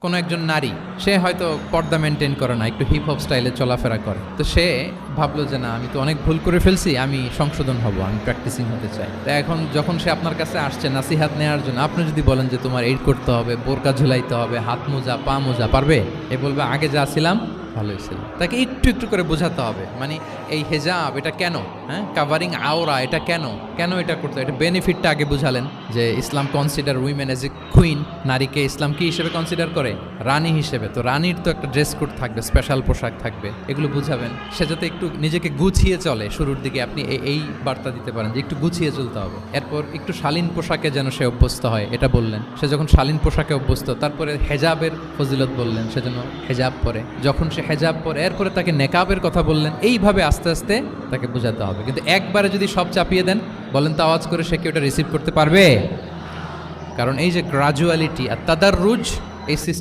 কোনো একজন নারী সে হয়তো পর্দা মেনটেন করে না, একটু হিপ হপ স্টাইলে চলাফেরা করে, তো সে ভাবলো যে না, আমি তো অনেক ভুল করে ফেলছি, আমি সংশোধন হব, আমি প্র্যাকটিসিং হতে চাই। তো এখন যখন সে আপনার কাছে আসছে নাসিহাত নেওয়ার জন্য, আপনি যদি বলেন যে তোমার এই করতে হবে, বোরকা ঝুলাইতে হবে, হাত মোজা পা মোজা, পারবে? এ বলবে আগে যা ছিলাম ভালোই ছিল। তাকে একটু একটু করে বোঝাতে হবে, মানে এই হেজাব এটা কেন, হ্যাঁ, কাভারিং আওরা এটা কেন, কেন এটা করতে, এটা বেনিফিটটা আগে বুঝালেন যে Islam consider women as a queen, নারীকে ইসলাম কি হিসেবে কনসিডার করে? রানী হিসেবে। তো রানীর তো একটা ড্রেস কোড থাকবে, স্পেশাল পোশাক থাকবে, এগুলো বুঝাবেন। সে যাতে একটু নিজেকে গুছিয়ে চলে, শুরুর দিকে আপনি এই বার্তা দিতে পারেন যে একটু গুছিয়ে চলতে হবে। এরপর একটু শালীন পোশাকে যেন সে অভ্যস্ত হয়, এটা বললেন। সে যখন শালীন পোশাকে অভ্যস্ত, তারপরে হেজাবের ফজিলত বললেন, সেজন্য হেজাব পরে। যখন সে হেজাব পরে, এরপরে তাকে নেকাবের কথা বললেন। এইভাবে আস্তে আস্তে তাকে বোঝাতে হবে। কিন্তু একবারে যদি সব চাপিয়ে দেন, বলেন তো আওয়াজ করে, সে কি ওটা রিসিভ করতে পারবে? কারণ এই যে গ্রাজুয়ালিটি আর তাদাররুজ, এই সিস্টেম